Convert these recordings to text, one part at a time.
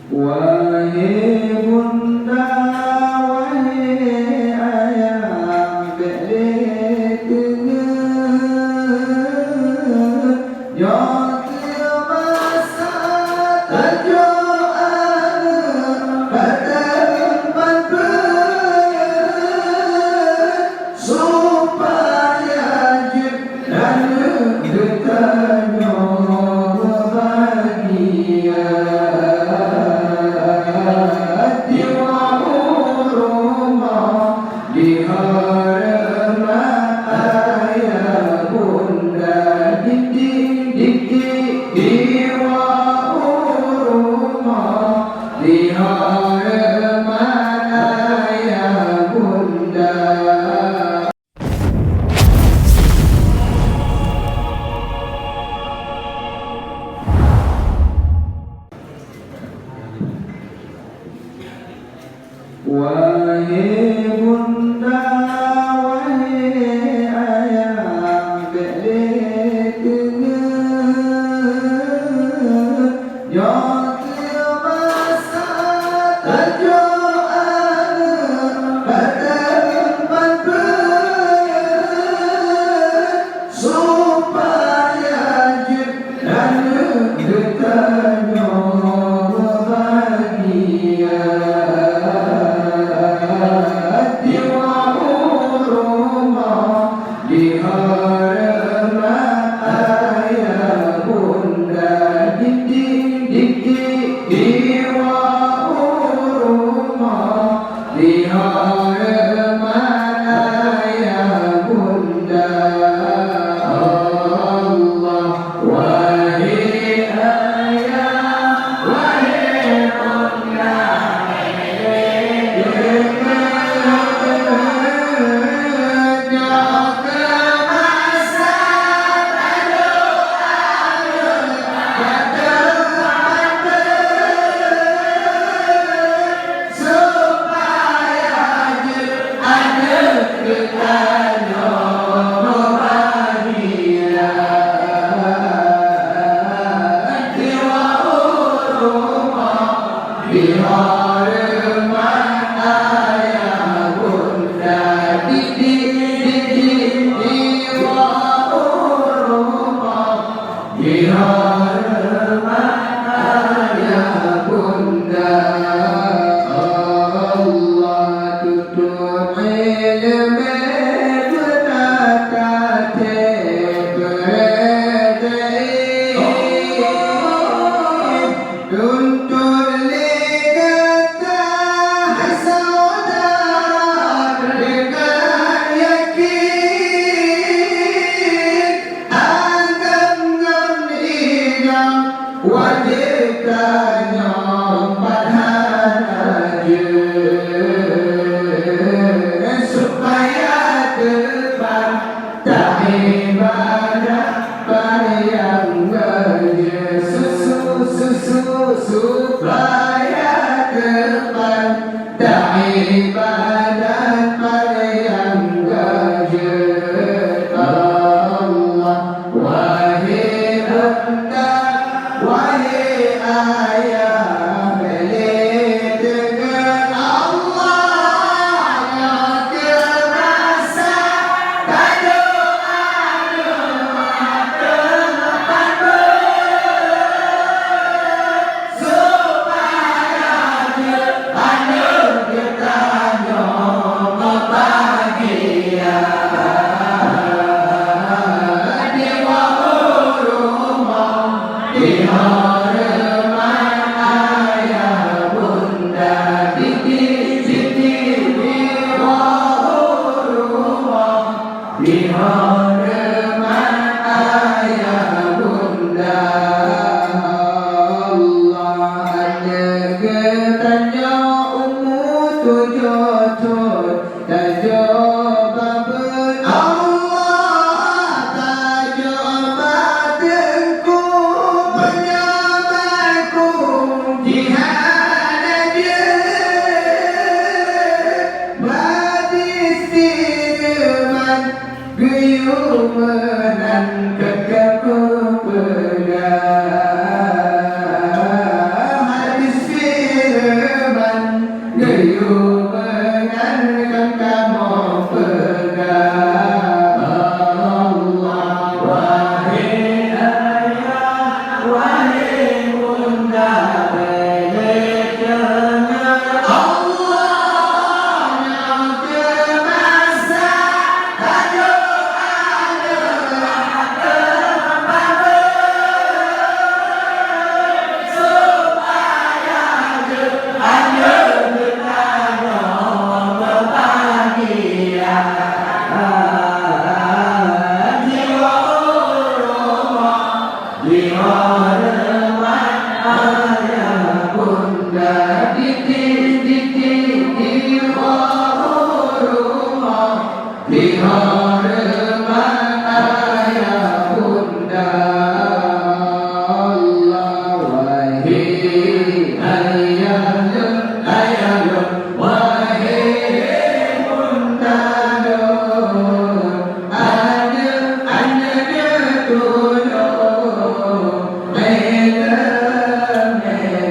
Wahee Bunda, wahee Ayah, beri tengah yang masa terjual pada tempat supaya dan dekatnya bahagia. Di harapan ayah bunda, di rumah, di harapan ayah bunda. Wahee Bunda, wahee Ayah, beri tengah yang masa terjual pada tempat supaya dan dekatnya bahagia. Di harapan ayah bunda, di rumah, di harapan ayah bunda. Allah, wahai ayah, wahai bunda, wajibkannya padanya supaya depan tak ibadah pada yang kerja supaya depan tak ibadah pada yang kerja. Allah, wahai Bunda, wahai ayah, beri dengan Allah yang kerasa dan doa-doa tempatmu supaya anugerahnya bahagia. Di harapan ayah bunda, di harapan ayah bunda. Allah hanya ketanya umur tujuh dan jawaban Allah tak jawabanku menyamaku jihad aja badis firman guyuman kekal kepada hadis firman Geyu menankan kamu pegang Allah. Wahai ayah, wahai bunda, belajarnya Allah yang semasa tajuk ada supaya hanya bertanya berbahagia jiwa rumah jiwa rumah ayah bunda ditik jiwa rumah jiwa rumah ayah bunda Allah. Wahai ayah wahai bunda ada tulung benar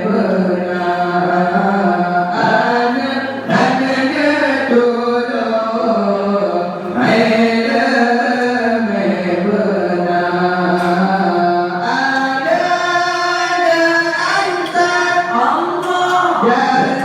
benar ada tulung benar benar ada antar Allah